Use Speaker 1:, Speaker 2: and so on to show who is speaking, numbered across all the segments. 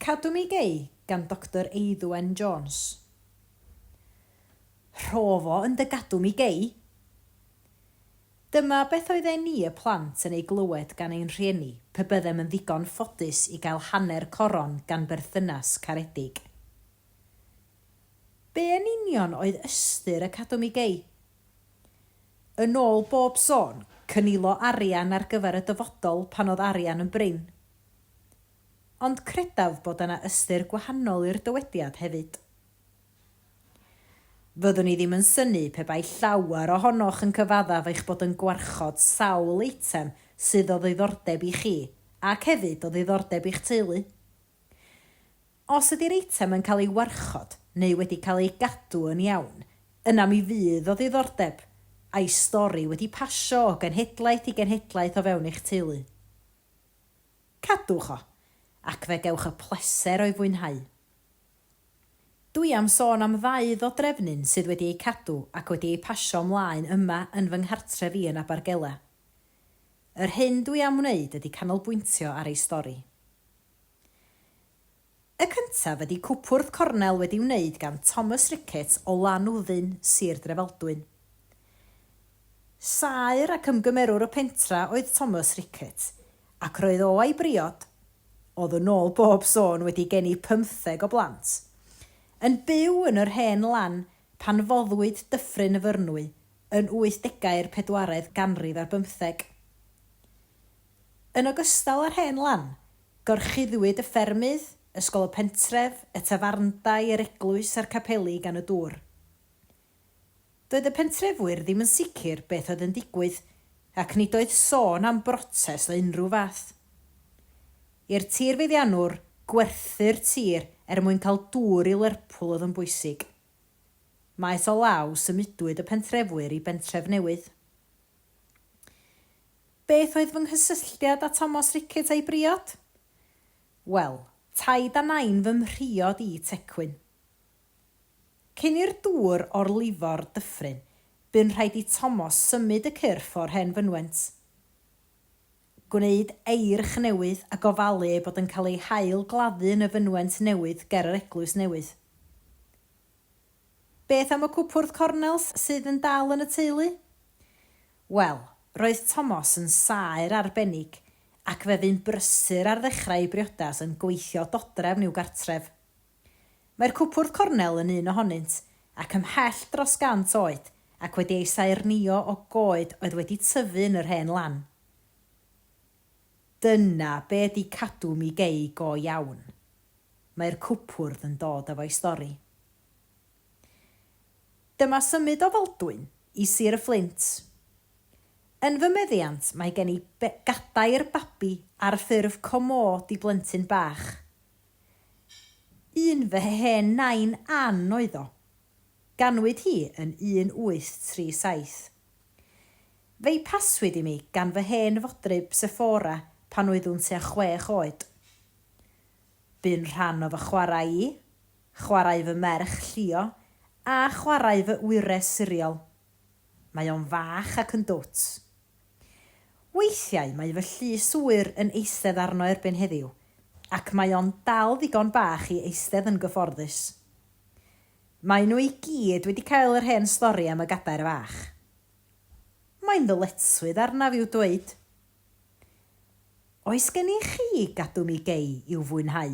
Speaker 1: Cadw Mi Gei gan Dr Eiddwen Jones. Rhofo yn dy gadw mi gei. Dyma beth oedd ni y plant yn ei glywed gan ein rhieni pe byddem yn ddigon ffodus i gael hanner coron gan berthynas caredig. Be yn union oedd ystyr y Cadw Mi Gei? Yn ôl bob sôn, cynilo arian ar gyfer y dyfodol pan oedd arian yn brin. Ond credaf bod yna ystyr gwahanol i'r dywediad hefyd. Fyddwn ni ddim yn synnu pe bai llawer ohonoch yn cyfaddaf eich bod yn gwarchod sawl eitem sydd o ddiddordeb i chi ac hefyd o ddiddordeb i'ch teulu. Os ydy'r eitem yn cael ei warchod neu wedi cael ei gadw yn iawn, yna mi fydd o ddiddordeb a'i stori wedi pasio o genhedlaeth i genhedlaeth o fewn eich teulu. Cadwch o, ac fe gewch y pleser o'i fwynhau. Dwi am sôn am 2 o drefnyn sydd wedi ei cadw ac wedi ei pasio ymlaen yma yn fy nghartref i yn Abergele. Yr hyn dwi am wneud ydy canolbwyntio ar ei stori. Y cyntaf ydy cwpwrdd cornel wedi wneud gan Thomas Rickett o Lanwddyn, Sir Drefaldwyn. Saer ac ymgymerwr y pentra oedd Thomas Rickett, ac roedd o a'i briod, oedd yn ôl bob sôn wedi geni 15 o blant, yn byw yn yr hen lan pan foddwyd Dyffryn y Fyrnwy yn 80au 4edd ganrif ar 15. Yn ogystal â'r hen lan, gorchuddiwyd y ffermydd, ysgol y pentref, y tafarndai, yr eglwys a'r capeli gan y dŵr. Doedd y pentrefwyr ddim yn sicr beth oedd yn digwydd ac nid oedd sôn am broses o unrhyw fath. I'r tirfeiddianwr, gwerthu'r tir mwyn cael dŵr i Lerpwl oedd yn bwysig. Maes o law symudwyd y pentrefwyr i bentref newydd. Beth oedd fy nghysylltiad â Thomas Rickett a'i briod? Wel, taid a nain fy mhriod i Tecwyn. Cyn i'r dŵr o'r lifor Dyffryn, bu'n rhaid i Thomas symud y cyrff o'r hen fynwent. Gwneud eirch newydd a gofalu bod yn cael ei hail gladdu yn y fynwent newydd ger yr eglwys newydd. Beth am y cwpwrdd cornel sydd yn dal yn y teulu? Wel, roedd Thomas yn saer arbennig ac fe fy'n brysur ar ddechrau ei briodas yn gweithio dodrefn i'w gartref. Mae'r cwpwrdd cornel yn un ohonynt ac ymhell dros 100 oed ac wedi ei saernio o goed oedd wedi tyfu yn yr hen lan. Dyna be ydy Cadw Mi Gei go iawn. Mae'r cwpwrdd yn dod efo'i stori. Dyma symud o Faldwyn i Sir y Fflint. Yn fy meddiant mae gen i gadair babi ar ffurf comod i blentyn bach. Un fy hen nain Ann oedd o. Ganwyd hi yn 1837. Fe'i paswyd i mi gan fy hen fodryb Sephora pan oeddwn tua 6 oed. Bu'n rhan o fy chwarae i, chwarae fy merch Llio, a chwarae fy wyres siriol. Mae o'n fach ac yn dwt. Weithiau mae fy llys wyr yn eistedd arno erbyn heddiw, ac mae o'n dal ddigon bach i eistedd yn gyfforddus. Mae nhw i gyd wedi cael yr hen stori am y gadair fach. Mae'n ddyletswydd arnaf i'w dweud. Oes gen i chi Cadw Mi Gei i'w fwynhau?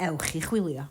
Speaker 1: Ewch i chwilio.